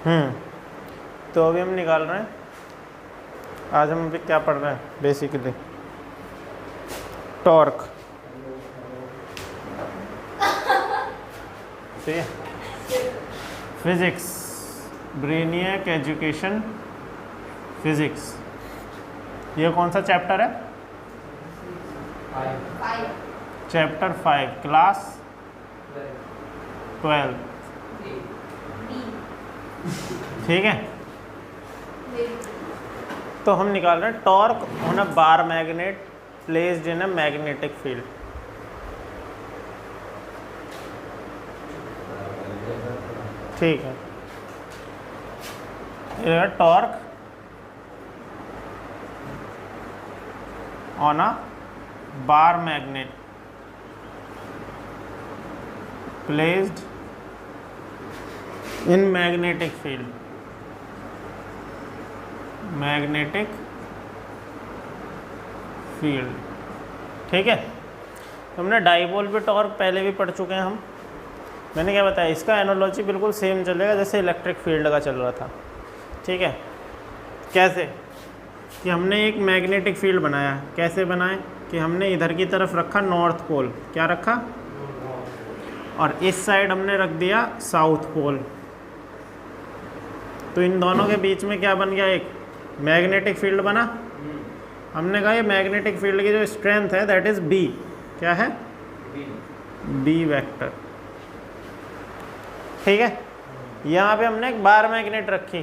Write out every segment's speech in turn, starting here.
तो अभी हम निकाल रहे हैं, आज हम अभी क्या पढ़ रहे हैं बेसिकली, टॉर्क। ठीक है, फिजिक्स, ब्रेनियक एजुकेशन फिजिक्स। ये कौन सा चैप्टर है? Chapter 5, class 12। ठीक है, तो हम निकाल रहे हैं torque on a bar magnet placed in a magnetic field. ठीक है, ये torque on a bar magnet placed in magnetic field, magnetic field. ठीक है, तो हमने डाइपोल पे टॉर्क पहले भी पढ़ चुके हैं हम। मैंने क्या बताया, इसका एनालॉजी बिल्कुल सेम चलेगा जैसे इलेक्ट्रिक फील्ड का चल रहा था। ठीक है, कैसे कि हमने एक मैग्नेटिक फील्ड बनाया। कैसे बनाए कि हमने इधर की तरफ रखा नॉर्थ पोल, क्या रखा, और इस साइड हमने रख दिया साउथ पोल। तो इन दोनों के बीच में क्या बन गया, एक मैग्नेटिक फील्ड बना। हमने कहा ये मैग्नेटिक फील्ड की जो स्ट्रेंथ है दैट इज बी। क्या है? B vector. ठीक है, यहाँ पे हमने एक बार मैग्नेट रखी।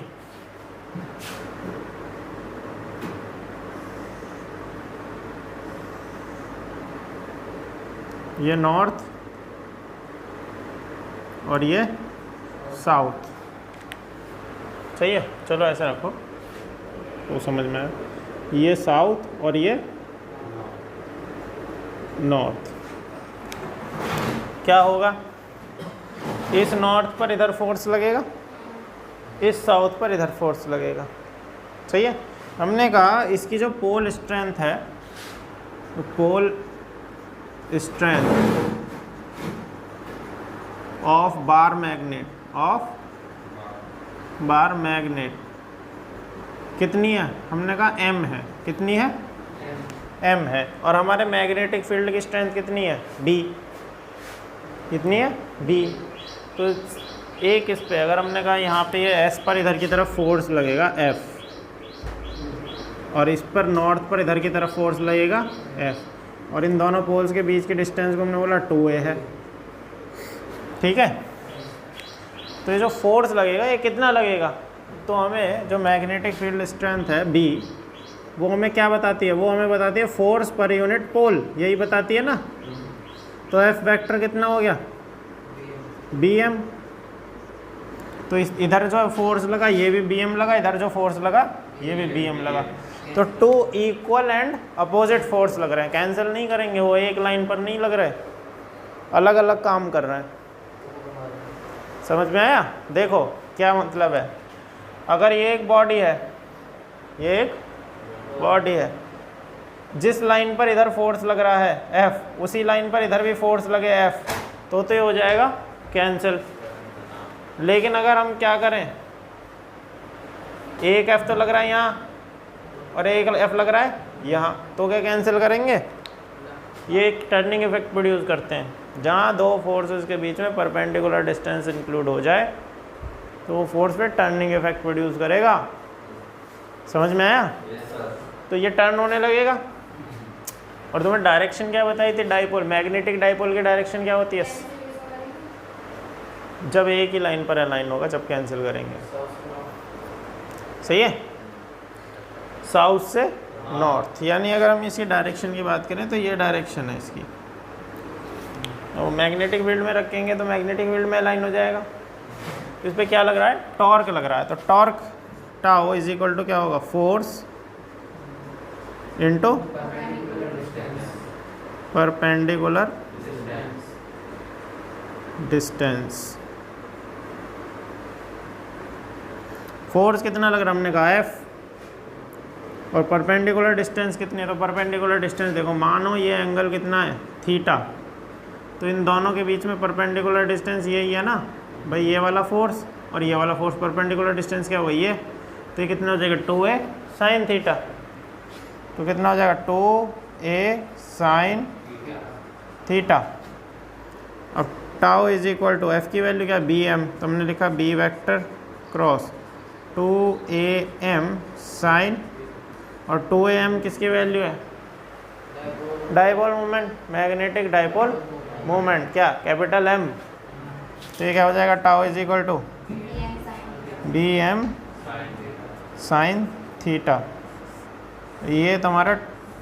ये नॉर्थ और ये साउथ। सही है, चलो ऐसा रखो तो समझ में आए। ये साउथ और ये नॉर्थ। क्या होगा, इस नॉर्थ पर इधर फोर्स लगेगा, इस साउथ पर इधर फोर्स लगेगा। सही है, हमने कहा इसकी जो पोल स्ट्रेंथ है, तो pole strength of bar magnet, of bar magnet कितनी है? हमने कहा m है। कितनी है? m है। और हमारे मैग्नेटिक फील्ड की स्ट्रेंथ कितनी है? b। कितनी है? b। तो एक इस पे अगर हमने कहा यहाँ पे ये s पर इधर की तरफ फोर्स लगेगा f, और इस पर नॉर्थ पर इधर की तरफ फोर्स लगेगा f, और इन दोनों पोल्स के बीच के डिस्टेंस को हमने बोला 2a है। ठीक है, तो ये जो फोर्स लगेगा ये कितना लगेगा, तो हमें जो मैग्नेटिक फील्ड स्ट्रेंथ है b, वो हमें क्या बताती है? वो हमें बताती है फोर्स पर यूनिट पोल, यही बताती है ना। तो f वेक्टर कितना हो गया? bm। तो इस इधर जो फोर्स लगा ये भी bm लगा, इधर जो फोर्स लगा ये भी bm लगा। तो 2 इक्वल एंड अपोजिट फोर्स लग रहे हैं, कैंसिल नहीं करेंगे, वो एक लाइन पर नहीं लग रहे, अलग अलग काम कर रहे हैं। समझ में आया? देखो क्या मतलब है, अगर ये एक बॉडी है, ये एक बॉडी है, जिस लाइन पर इधर फोर्स लग रहा है F, उसी लाइन पर इधर भी फोर्स लगे F, तो ये हो जाएगा कैंसिल। लेकिन अगर हम क्या करें, एक F तो लग रहा है यहाँ और एक F लग रहा है यहाँ, तो क्या कैंसिल करेंगे? ये एक टर्निंग इफेक्ट प्रोड्यूस करते हैं। जहाँ दो फोर्सेस के बीच में परपेंडिकुलर डिस्टेंस इंक्लूड हो जाए तो वो फोर्स पे टर्निंग इफेक्ट प्रोड्यूस करेगा। समझ में आया? तो ये टर्न होने लगेगा। और तुम्हें डायरेक्शन क्या बताई थी? डाइपोल, मैग्नेटिक डाइपोल की डायरेक्शन क्या होती है? जब एक ही लाइन पर अलाइन होगा, जब कैंसिल करेंगे। सही है, साउथ से नॉर्थ। यानी अगर हम इसकी डायरेक्शन की बात करें तो ये डायरेक्शन है इसकी, तो मैग्नेटिक फील्ड में रखेंगे तो मैग्नेटिक फील्ड में अलाइन हो जाएगा। इस पर क्या लग रहा है? टॉर्क लग रहा है। तो torque tau is equal to क्या होगा? Force into perpendicular distance. Force कितना लग रहा है? हमने कहा F, और परपेंडिकुलर डिस्टेंस कितनी है? तो परपेंडिकुलर डिस्टेंस देखो, मानो ये एंगल कितना है? थीटा। तो इन दोनों के बीच में परपेंडिकुलर डिस्टेंस यही है ना, भाई ये वाला फोर्स और ये वाला फोर्स परपेंडिकुलर डिस्टेंस क्या वही है, तो ये कितना हो जाएगा 2a साइन थीटा। तो कितना हो जाएगा 2a साइन थीटा। अब tau is equal to F की वैल्यू क्या बी एम, तो हमने लिखा B vector cross 2am sign, और 2am किसकी वैल्यू है, dipole moment, magnetic dipole moment, क्या कैपिटल M। तो ये क्या हो जाएगा tau is equal to B M sine theta. ये तुम्हारा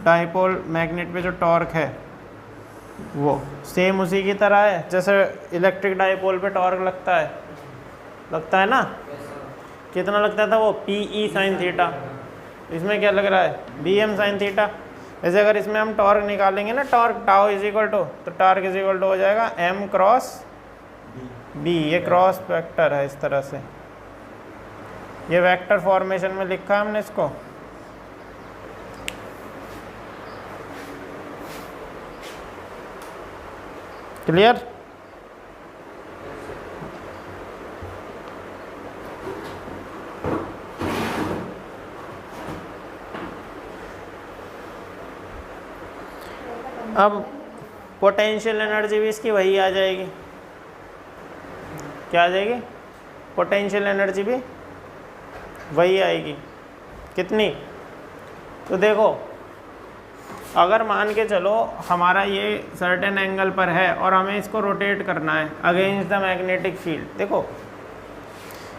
डाइपोल मैग्नेट पे जो टॉर्क है वो सेम उसी की तरह है जैसे इलेक्ट्रिक डाइपोल पे टॉर्क लगता है ना, कितना लगता था वो PE साइन थीटा, इसमें क्या लग रहा है BM साइन थीटा। जैसे अगर इसमें हम टॉर्क निकालेंगे ना, torque tau is equal to, तो टॉर्क इज इक्वल टू हो जाएगा M क्रॉस B। ये क्रॉस वेक्टर है, इस तरह से ये वेक्टर फॉर्मेशन में लिखा है हमने इसको। क्लियर? अब पोटेंशियल एनर्जी भी इसकी वही आ जाएगी, क्या आ जाएगी, पोटेंशियल एनर्जी भी वही आएगी। कितनी, तो देखो अगर मान के चलो हमारा ये सर्टेन एंगल पर है और हमें इसको रोटेट करना है अगेंस्ट द मैग्नेटिक फील्ड, देखो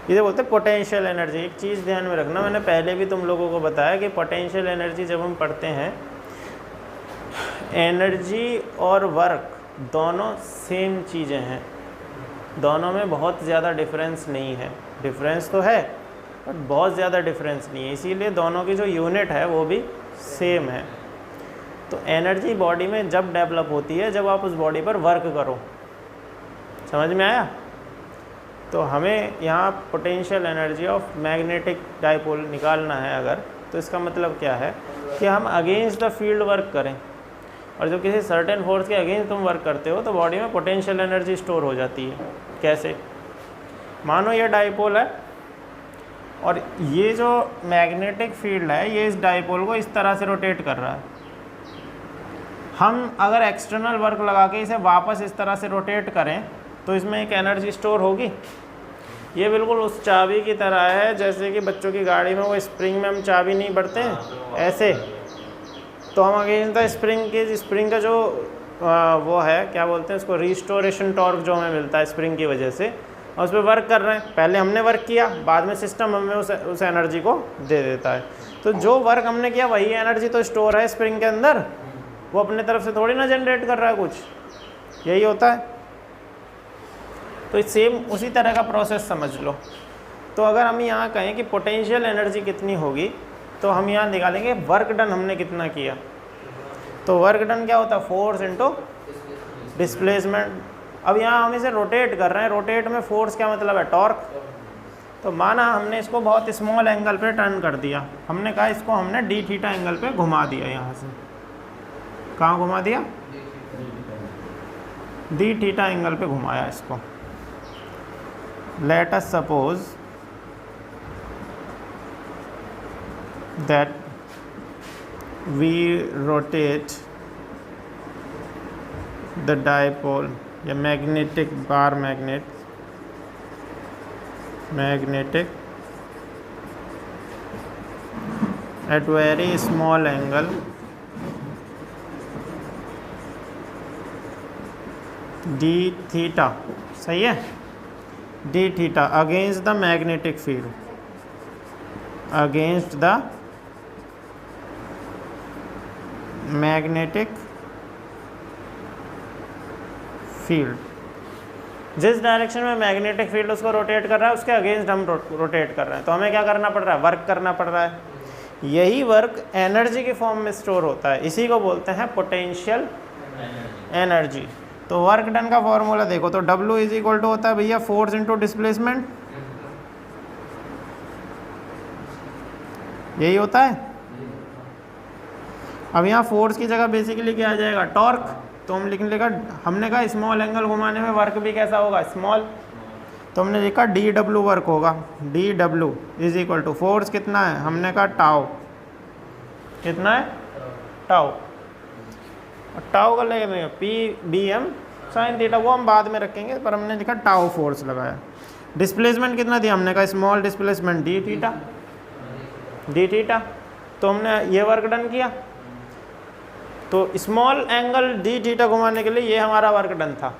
इसे बोलते हैं पोटेंशियल एनर्जी। एक चीज़ ध्यान में रखना, मैंने पहले भी तुम लोगों को बताया कि पोटेंशियल एनर्जी जब हम पढ़ते हैं, एनर्जी और वर्क दोनों सेम चीज़ें हैं, दोनों में बहुत ज़्यादा डिफरेंस नहीं है। डिफरेंस तो है बट बहुत ज़्यादा डिफरेंस नहीं है, इसीलिए दोनों की जो यूनिट है वो भी सेम है। तो एनर्जी बॉडी में जब डेवलप होती है जब आप उस बॉडी पर वर्क करो, समझ में आया? तो हमें यहाँ potential energy of magnetic dipole निकालना है अगर, तो इसका मतलब क्या है कि हम अगेंस्ट द फील्ड वर्क करें, और जब किसी सर्टेन फोर्स के अगेंस्ट तुम वर्क करते हो तो बॉडी में पोटेंशियल एनर्जी स्टोर हो जाती है। कैसे? मानो ये डाइपोल है और ये जो मैग्नेटिक फील्ड है ये इस डाइपोल को इस तरह से रोटेट कर रहा है। हम अगर एक्सटर्नल वर्क लगा के इसे वापस इस तरह से रोटेट करें तो इसमें एक एनर्जी स्टोर होगी। ये बिल्कुल उस चाबी की तरह है जैसे कि बच्चों की गाड़ी में वो स्प्रिंग में हम चाबी नहीं भरते हैं, ऐसे। तो हम अगेंस्ट द स्प्रिंग का जो वो है क्या बोलते हैं उसको, रिस्टोरेशन टॉर्क जो हमें मिलता है स्प्रिंग की वजह से, और उस पर वर्क कर रहे हैं। पहले हमने वर्क किया, बाद में सिस्टम हमें उस एनर्जी को दे देता है। तो जो वर्क हमने किया वही एनर्जी तो स्टोर है स्प्रिंग के अंदर, वो अपने तरफ से थोड़ी ना जनरेट कर रहा है कुछ, यही होता है। तो सेम उसी तरह का प्रोसेस समझ लो। तो अगर हम यहाँ कहें कि पोटेंशियल एनर्जी कितनी होगी तो हम यहाँ निकालेंगे वर्क डन हमने कितना किया। तो वर्क डन क्या होता है, फोर्स इनटू डिस्प्लेसमेंट। अब यहाँ हम इसे रोटेट कर रहे हैं, रोटेट में फोर्स क्या मतलब है, टॉर्क। तो माना हमने इसको बहुत स्मॉल एंगल पे टर्न कर दिया, हमने कहा इसको हमने डी थीटा एंगल पे घुमा दिया। यहाँ से कहाँ घुमा दिया, डी थीटा एंगल पे घुमाया इसको। Let us suppose that we rotate the dipole या magnetic bar magnetic at very small angle d theta, सही है, d theta against the magnetic field, against the magnetic field. जिस डायरेक्शन में magnetic field उसको rotate कर रहा है उसके अगेंस्ट हम रोटेट कर रहे हैं। तो हमें क्या करना पड़ रहा है, वर्क करना पड़ रहा है। यही वर्क एनर्जी के फॉर्म में स्टोर होता है, इसी को बोलते हैं पोटेंशियल एनर्जी। तो वर्क डन का फॉर्मूला देखो, तो W इज इक्वल टू होता है भैया फोर्स इनटू डिस्प्लेसमेंट, यही होता है। अब यहाँ फोर्स की जगह बेसिकली क्या आ जाएगा, टॉर्क। तो हम लिख लेगा, हमने कहा स्मॉल एंगल घुमाने में वर्क भी कैसा होगा, स्मॉल। तो हमने लिखा डी डब्ल्यू वर्क होगा, D W is equal to force कितना है, हमने कहा टाउ, कितना है टाउ, और टाउ का लेंगे P B M sine theta, वो हम बाद में रखेंगे, पर हमने लिखा टाउ फोर्स लगाया। डिस्प्लेसमेंट कितना दिया, हमने कहा small displacement D theta, D theta, तो हमने ये वर्क डन किया। तो स्मॉल एंगल डी थीटा घुमाने के लिए ये हमारा वर्क डन था।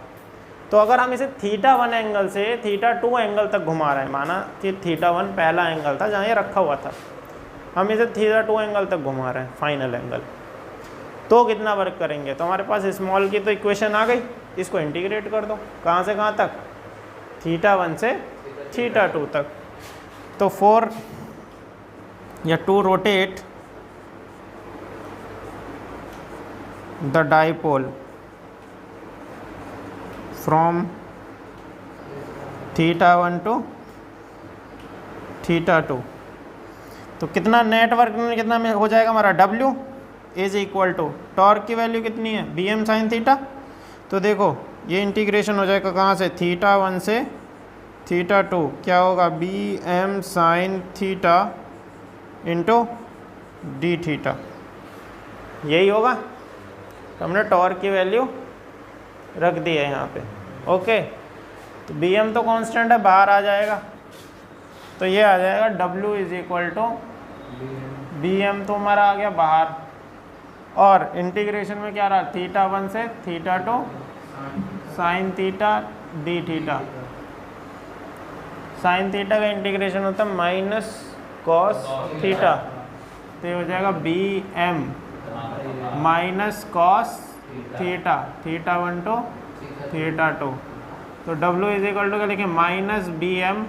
तो अगर हम इसे θ1 एंगल से θ2 एंगल तक घुमा रहे हैं, माना कि θ1 पहला एंगल था जहाँ ये रखा हुआ था, हम इसे θ2 एंगल तक घुमा रहे हैं फाइनल एंगल, तो कितना वर्क करेंगे। तो हमारे पास स्मॉल की तो इक्वेशन आ गई, इसको इंटीग्रेट कर दो, कहाँ से कहाँ तक, θ1 से θ2 तक। तो 4 या 2 rotate the dipole from θ1 to θ2, तो कितना नेटवर्क में कितना में हो जाएगा हमारा, W is equal to torque की वैल्यू कितनी है, बी एम साइन थीटा। तो देखो ये इंटीग्रेशन हो जाएगा कहाँ से, θ1 से θ2, क्या होगा, B M sine theta into D theta, यही होगा। तो हमने टॉर्क की वैल्यू रख दी है यहाँ पे, ओके। तो बी एम तो कांस्टेंट है, बाहर आ जाएगा, तो ये आ जाएगा W is equal to B M, तो हमारा आ गया बाहर, और इंटीग्रेशन में क्या रहा, θ1 से θ2 sine theta D theta, sine theta का इंटीग्रेशन होता है माइनस कॉस थीटा, तो ये हो जाएगा B M minus cos theta, θ1 to θ2। तो W इज इक्वल टू क्या लिखें, minus B M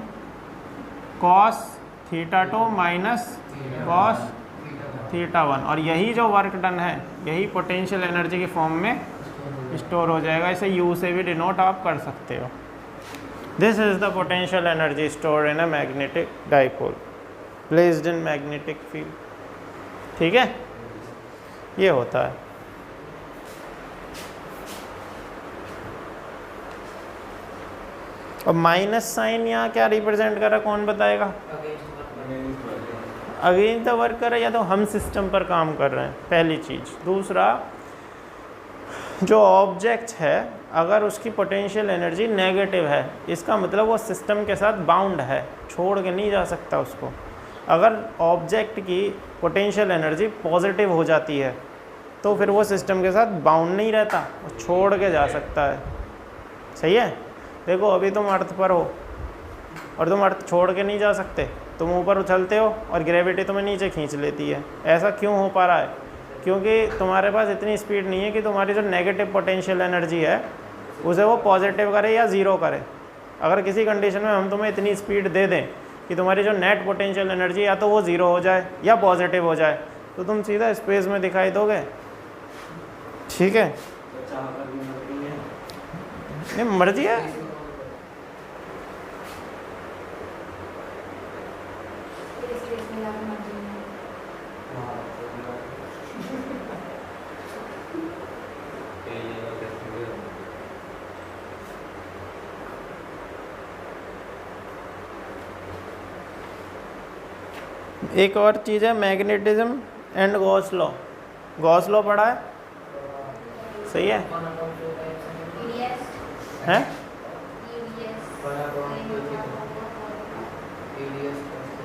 cos θ2 minus cos θ1, और यही जो वर्क डन है यही पोटेंशियल एनर्जी की फॉर्म में स्टोर हो जाएगा। इसे U से भी डिनोट आप कर सकते हो। This is the potential energy stored in a magnetic dipole placed in magnetic field, ठीक है, ये होता है। और माइनस साइन यहाँ क्या रिप्रेजेंट कर रहा है, कौन बताएगा, अगेंस्ट द वर्क कर रहा है, या तो हम सिस्टम पर काम कर रहे हैं, पहली चीज़। दूसरा, जो ऑब्जेक्ट है अगर उसकी पोटेंशियल एनर्जी नेगेटिव है, इसका मतलब वो सिस्टम के साथ बाउंड है, छोड़ के नहीं जा सकता उसको। अगर ऑब्जेक्ट की पोटेंशियल एनर्जी पॉजिटिव हो जाती है तो फिर वो सिस्टम के साथ बाउंड नहीं रहता, वो छोड़ के जा सकता है, सही है। देखो अभी तुम अर्थ पर हो और तुम अर्थ छोड़ के नहीं जा सकते, तुम ऊपर उछलते हो और ग्रेविटी तुम्हें नीचे खींच लेती है। ऐसा क्यों हो पा रहा है, क्योंकि तुम्हारे पास इतनी स्पीड नहीं है कि तुम्हारी जो नेगेटिव पोटेंशियल एनर्जी है उसे वो पॉजिटिव करे या ज़ीरो करे। अगर किसी कंडीशन में हम तुम्हें इतनी स्पीड दे दें कि तुम्हारी जो नेट पोटेंशियल एनर्जी या तो वो ज़ीरो हो जाए या पॉजिटिव हो जाए, तो तुम सीधा स्पेस में दिखाई दोगे, ठीक है। नहीं, मर्जी है, एक और चीज़ है magnetism and Gauss law. Gauss law पढ़ा है, सही है, हैं?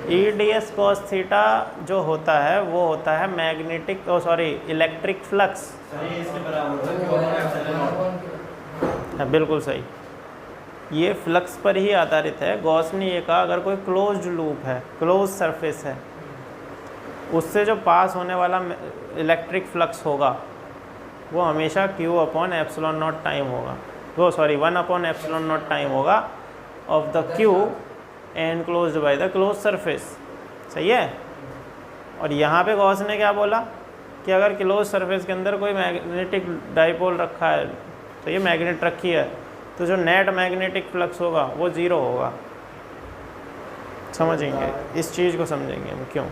EDS कॉस थीटा जो होता है वो होता है मैग्नेटिक इलेक्ट्रिक फ्लक्स, बिल्कुल सही, ये फ्लक्स पर ही आधारित है। गॉस ने ये कहा अगर कोई क्लोज्ड लूप है, क्लोज सरफेस है, उससे जो पास होने वाला इलेक्ट्रिक फ्लक्स होगा वो हमेशा Q/ε0 टाइम होगा, 1/ε0 टाइम होगा of the Q enclosed by the close surface, सही है। और यहाँ पे गॉस ने क्या बोला कि अगर क्लोज सरफेस के अंदर कोई मैग्नेटिक डाइपोल रखा है, तो ये मैग्नेट रखी है, तो जो नेट मैग्नेटिक फ्लक्स होगा वो ज़ीरो होगा। समझेंगे, इस चीज़ को समझेंगे हम क्यों।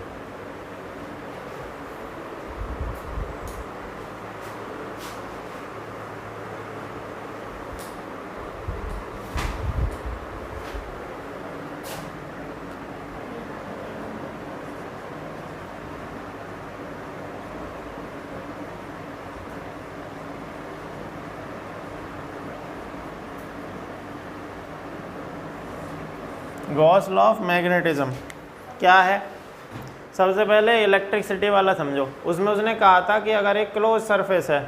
गॉस लॉ ऑफ मैग्नेटिज्म क्या है? सबसे पहले इलेक्ट्रिसिटी वाला समझो। उसमें उसने कहा था कि अगर एक क्लोज सरफेस है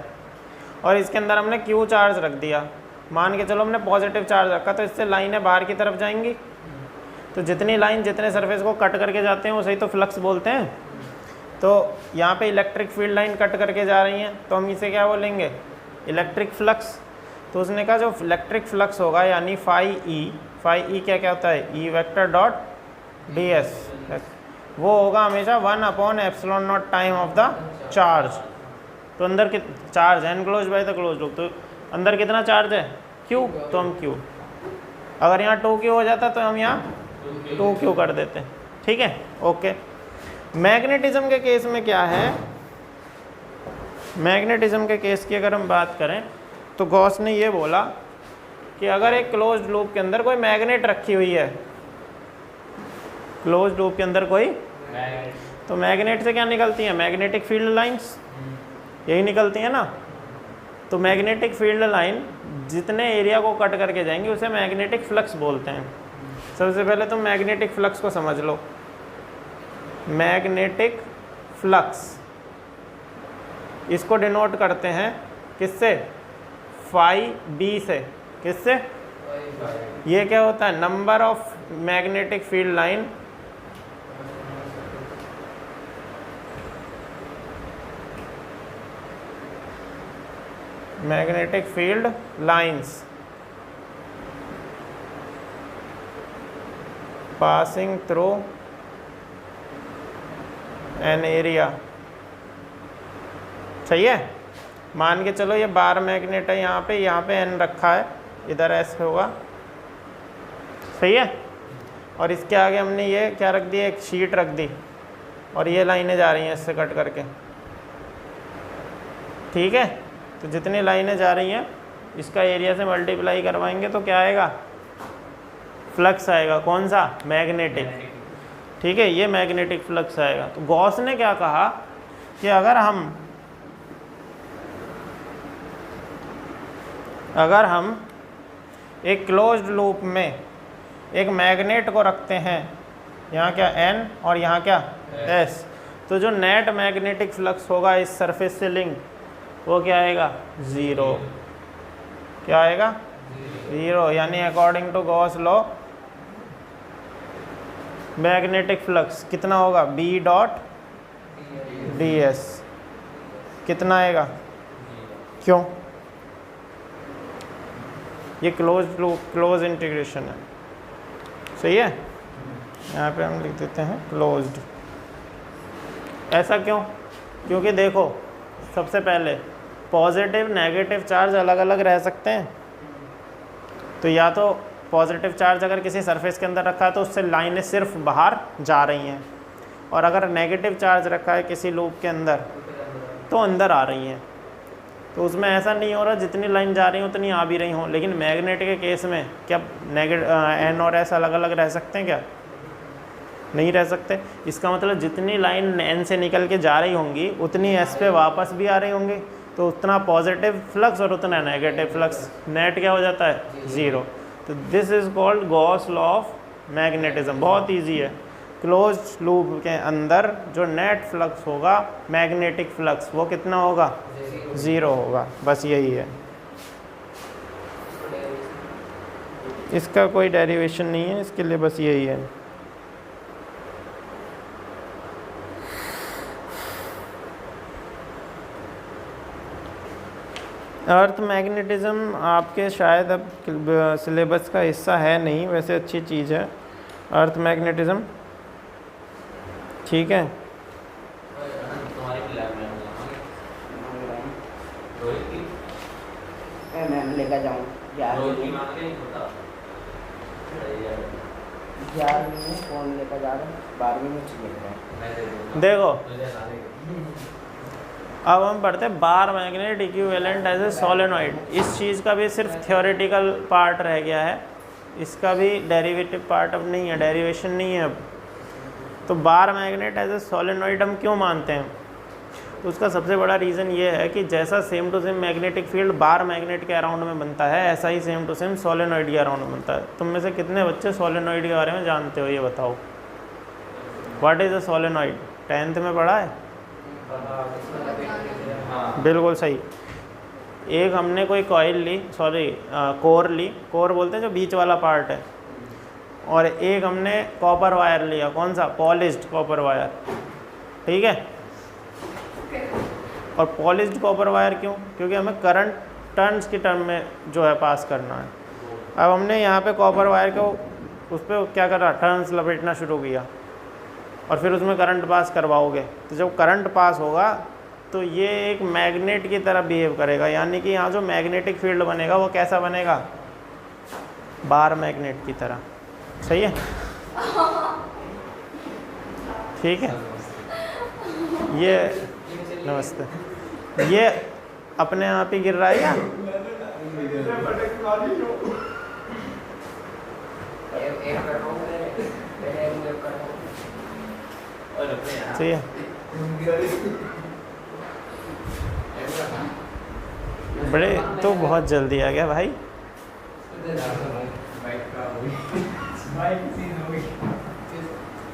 और इसके अंदर हमने क्यू चार्ज रख दिया, मान के चलो हमने पॉजिटिव चार्ज रखा, तो इससे लाइनें बाहर की तरफ जाएंगी। तो जितनी लाइन जितने सरफेस को कट करके जाते हैं उसे ही तो फ्लक्स बोलते हैं। तो यहाँ पे इलेक्ट्रिक फील्ड लाइन कट करके जा रही हैं, तो हम इसे क्या बोलेंगे? Electric flux. तो उसने कहा जो इलेक्ट्रिक फ्लक्स होगा यानी फाई ई क्या क्या होता है? E vector dot D S, वो होगा हमेशा 1/ε0 टाइम ऑफ द चार्ज। तो अंदर चार्ज है enclose by the close loop, तो अंदर कितना चार्ज है? Q, तो हम Q, अगर यहाँ 2Q हो जाता तो हम यहाँ 2Q कर देते। ठीक है, ओके। मैग्नेटिज्म के केस में क्या है? मैग्नेटिज्म के केस की अगर हम बात करें तो गॉस ने ये बोला कि अगर एक क्लोज्ड लूप के अंदर कोई मैग्नेट रखी हुई है, क्लोज्ड लूप के अंदर कोई, तो मैग्नेट से क्या निकलती है? मैग्नेटिक फील्ड लाइंस, यही निकलती है ना। तो मैग्नेटिक फील्ड लाइन जितने एरिया को कट करके जाएंगे उसे मैग्नेटिक फ्लक्स बोलते हैं। सबसे पहले तुम मैग्नेटिक फ्लक्स को समझ लो। मैग्नेटिक फ्लक्स इसको डिनोट करते हैं किससे? फाई बी से। किससे? ये क्या होता है? Number of magnetic field line magnetic field lines passing through an area. सही है? मान के चलो ये बार मैग्नेट है, यहाँ पे एन रखा है, इधर एस होगा। सही है? और इसके आगे हमने ये क्या रख दिया? एक शीट रख दी, और ये लाइनें जा रही हैं इससे कट करके। ठीक है, तो जितनी लाइनें जा रही हैं इसका एरिया से मल्टीप्लाई करवाएंगे तो क्या आएगा? फ्लक्स आएगा। कौन सा? मैग्नेटिक। ठीक है, ये मैग्नेटिक फ्लक्स आएगा। तो गॉस ने क्या कहा कि अगर हम एक क्लोज्ड लूप में एक मैग्नेट को रखते हैं, यहाँ क्या N और यहाँ क्या S, तो जो नेट मैग्नेटिक फ्लक्स होगा इस सरफेस से लिंक, वो क्या आएगा? 0। क्या आएगा? 0। यानी according to Gauss law magnetic flux कितना होगा? B dot D S. कितना आएगा? क्यों? ये क्लोज इंटीग्रेशन है। सही है? यहाँ पे हम लिख देते हैं क्लोज्ड। ऐसा क्यों? क्योंकि देखो, सबसे पहले पॉजिटिव नेगेटिव चार्ज अलग अलग रह सकते हैं। तो या तो पॉजिटिव चार्ज अगर किसी सरफेस के अंदर रखा है तो उससे लाइनें सिर्फ बाहर जा रही हैं, और अगर नेगेटिव चार्ज रखा है किसी लूप के अंदर तो अंदर आ रही हैं। तो उसमें ऐसा नहीं हो रहा जितनी लाइन जा रही हैं उतनी आ भी रही हों। लेकिन मैग्नेट के केस में क्या N और S अलग अलग रह सकते हैं? क्या नहीं रह सकते। इसका मतलब जितनी लाइन N से निकल के जा रही होंगी उतनी S पे वापस भी आ रही होंगी, तो उतना पॉजिटिव फ्लक्स और उतना नेगेटिव फ्लक्स, नेट क्या हो जाता है? 0। तो this is called Gauss law of magnetism. बहुत ईजी है। क्लोज्ड लूप के अंदर जो नेट फ्लक्स होगा मैग्नेटिक फ्लक्स, वो कितना होगा? 0 होगा। बस यही है, इसका कोई डेरिवेशन नहीं है, इसके लिए बस यही है। अर्थ मैग्नेटिज्म आपके शायद अब सिलेबस का हिस्सा है नहीं, वैसे अच्छी चीज़ है अर्थ मैग्नेटिज्म। ठीक है, मैं लेकर जाऊँ फोन लेकर जा रहे हैं 12वीं में चाहिए। देखो अब हम पढ़ते हैं bar magnet equivalent as a solenoid. इस चीज़ का भी सिर्फ थ्योरेटिकल पार्ट रह गया है, इसका भी डेरिवेटिव पार्ट अब नहीं है, डेरिवेशन नहीं है अब। तो bar magnet as a solenoid हम क्यों मानते हैं? तो उसका सबसे बड़ा रीज़न ये है कि जैसा same to same magnetic field bar magnet के अराउंड में बनता है, ऐसा ही सेम टू सेम सोलेनॉइड के अराउंड में बनता है। तुम में से कितने बच्चे सोलेनॉइड के बारे में जानते हो, ये बताओ। What is a solenoid? 10th में पढ़ा है? बिल्कुल सही। एक हमने कोई कॉइल ली, सॉरी कोर ली, कोर बोलते हैं जो बीच वाला पार्ट है, और एक हमने कॉपर वायर लिया। कौन सा? पॉलिश्ड कॉपर वायर, ठीक है। और पॉलिश्ड कॉपर वायर क्यों? क्योंकि हमें करंट टर्न्स की टर्म में जो है पास करना है। अब हमने यहाँ पे कॉपर वायर को उस पर क्या करा, टर्न्स लपेटना शुरू किया, और फिर उसमें करंट पास करवाओगे। तो जब करंट पास होगा तो ये एक मैग्नेट की तरह बिहेव करेगा, यानी कि यहाँ जो मैग्नेटिक फील्ड बनेगा वो कैसा बनेगा? बार मैग्नेट की तरह। सही है, ठीक है। ये नमस्ते, ये अपने आप ही गिर रहा है क्या? सही है। बड़े तो बहुत जल्दी आ गया भाई।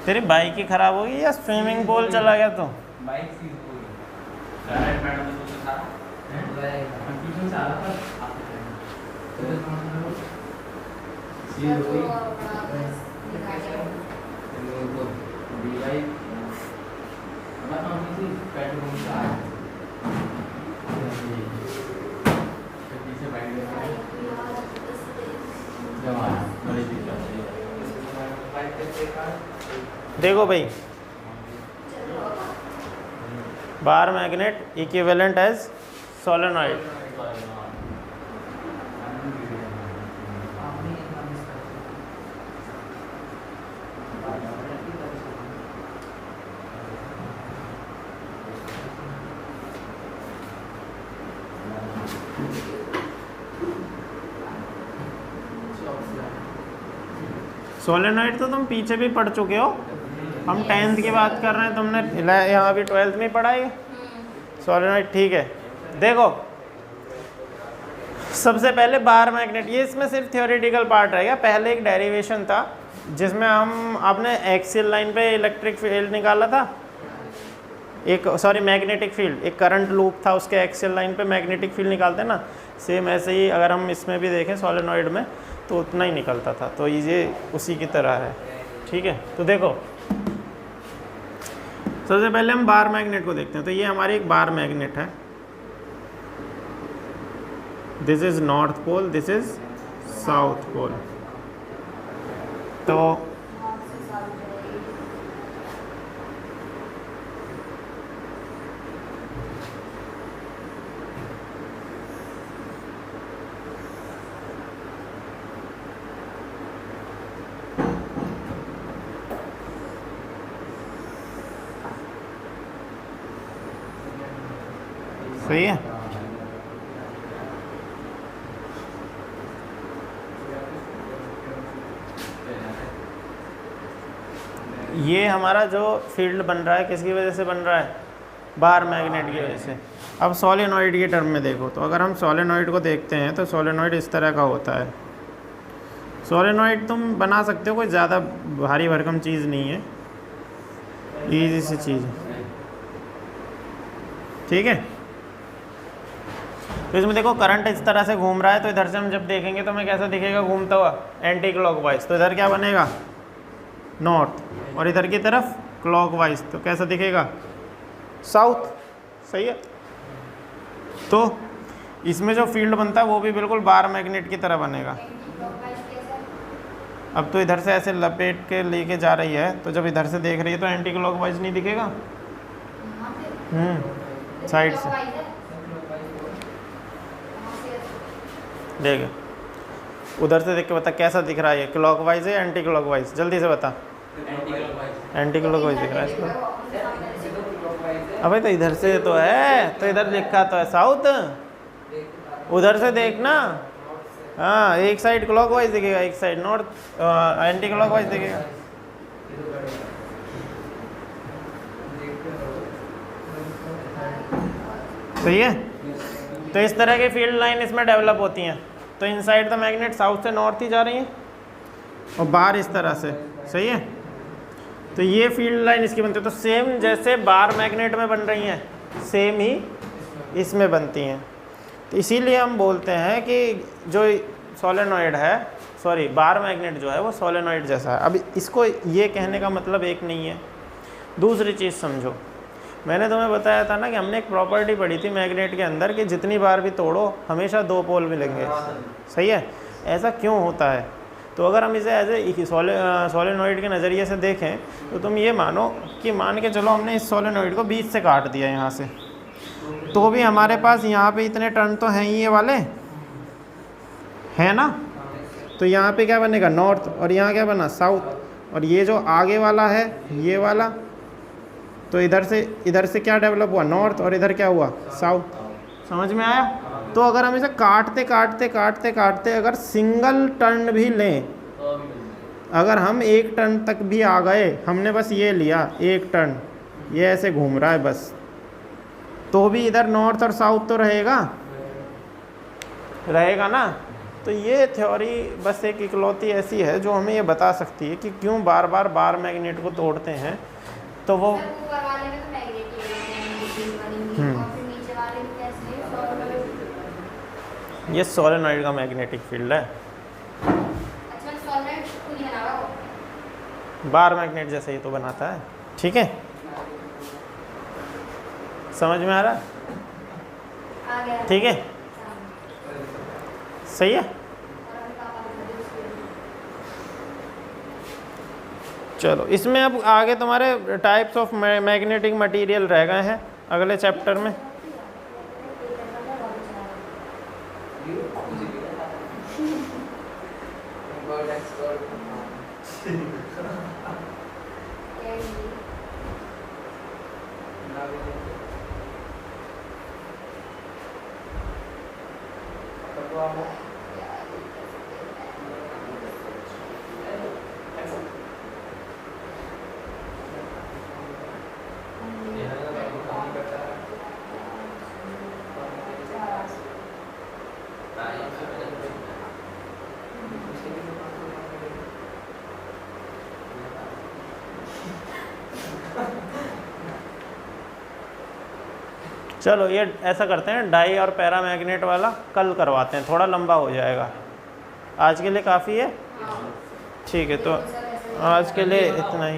तेरी बाइक ही खराब होगी या स्विमिंग पूल चला गया तो? देखो भाई, bar magnet equivalent as solenoid. Solenoid तो तुम पीछे भी पढ़ चुके हो, हम 10th की बात कर रहे हैं, तुमने यहाँ भी 12th में पढ़ा है सोलेनॉइड, ठीक है। देखो सबसे पहले बार मैग्नेट, ये इसमें सिर्फ थ्योरेटिकल पार्ट रहेगा। पहले एक डेरिवेशन था जिसमें हम आपने एक्सियल लाइन पे इलेक्ट्रिक फील्ड निकाला था, एक सॉरी मैग्नेटिक फील्ड, एक करंट लूप था, उसके एक्सियल लाइन पे मैग्नेटिक फील्ड निकालते हैं ना। सेम ऐसे ही अगर हम इसमें भी देखें सोलेनॉइड में तो उतना ही निकलता था, तो ये उसी की तरह है, ठीक है। तो देखो सबसे पहले हम बार मैग्नेट को देखते हैं। तो ये हमारी एक बार मैग्नेट है, this is north pole, this is south pole. तो सही है। ये हमारा जो फील्ड बन रहा है किसकी वजह से बन रहा है? बार मैग्नेट की वजह से। अब सोलेनॉइड के टर्म में देखो, तो अगर हम सोलेनॉइड को देखते हैं तो सोलेनॉइड इस तरह का होता है। सोलेनॉइड तुम बना सकते हो, कोई ज़्यादा भारी भरकम चीज़ नहीं है, ईजी सी चीज़ है, ठीक है। तो इसमें देखो करंट इस तरह से घूम रहा है, तो इधर से हम जब देखेंगे तो हमें कैसा दिखेगा घूमता हुआ? Anti clockwise. तो इधर क्या बनेगा? नॉर्थ, और इधर की तरफ क्लॉकवाइज, तो कैसा दिखेगा? साउथ। सही है। तो इसमें जो फील्ड बनता है वो भी बिल्कुल बार मैग्नेट की तरह बनेगा। अब तो इधर से ऐसे लपेट के लेके जा रही है, तो जब इधर से देख रही है तो एंटी क्लॉकवाइज नहीं दिखेगा? साइड से देख, उधर से देख के बता कैसा दिख रहा है, ये क्लॉकवाइज है या एंटी क्लॉकवाइज? जल्दी से बता। एंटी क्लॉकवाइज दिख रहा है इसको। अबे तो इधर से तो है, तो इधर लिखा तो है साउथ, उधर से देखना। हाँ, एक साइड क्लॉकवाइज दिखेगा, एक साइड नॉर्थ एंटी क्लॉकवाइज दिखेगा। सही है। तो इस तरह की फील्ड लाइन इसमें डेवलप होती हैं। तो इनसाइड द मैग्नेट साउथ से नॉर्थ ही जा रही हैं और बाहर इस तरह से। सही है। तो ये फील्ड लाइन इसकी बनती है। तो सेम जैसे बार मैग्नेट में बन रही हैं सेम ही इसमें बनती हैं। तो इसीलिए हम बोलते हैं कि जो सोलेनॉइड है, सॉरी बार मैग्नेट जो है वो सोलेनॉइड जैसा है। अब इसको ये कहने का मतलब एक नहीं है। दूसरी चीज़ समझो, मैंने तुम्हें बताया था ना कि हमने एक प्रॉपर्टी पढ़ी थी मैग्नेट के अंदर कि जितनी बार भी तोड़ो हमेशा दो पोल मिलेंगे। सही है। ऐसा क्यों होता है? तो अगर हम इसे एज ए सोलेनॉइड के नज़रिए से देखें तो तुम ये मानो कि मान के चलो हमने इस सोलेनॉइड को बीच से काट दिया यहाँ से, तो भी हमारे पास यहाँ पे इतने टर्न तो हैं ही ये वाले, है ना। तो यहाँ पे क्या बनेगा? नॉर्थ। और यहाँ क्या बना? साउथ। और ये जो आगे वाला है ये वाला, तो इधर से क्या डेवलप हुआ? नॉर्थ। और इधर क्या हुआ? साउथ। समझ में आया? तो अगर हम इसे काटते काटते काटते काटते अगर सिंगल टर्न भी लें, अगर हम एक टर्न तक भी आ गए, हमने बस ये लिया एक टर्न, ये ऐसे घूम रहा है बस, तो भी इधर नॉर्थ और साउथ तो रहेगा ना। तो ये थ्योरी बस एक इकलौती ऐसी है जो हमें ये बता सकती है कि क्यों बार बार बार मैग्नेट को तोड़ते हैं। तो वो ये सोलेनॉइड का मैग्नेटिक फील्ड है। बार मैग्नेट जैसे ही तो बनाता है। ठीक है, समझ में आ रहा है? ठीक है, सही है। चलो इसमें अब आगे तुम्हारे टाइप्स ऑफ मैग्नेटिक मटेरियल रह गए हैं अगले चैप्टर में। चलो ये ऐसा करते हैं, डाई और पैरा मैग्नेट वाला कल करवाते हैं, थोड़ा लंबा हो जाएगा। आज के लिए काफ़ी है। ठीक है, तो आज के लिए इतना ही।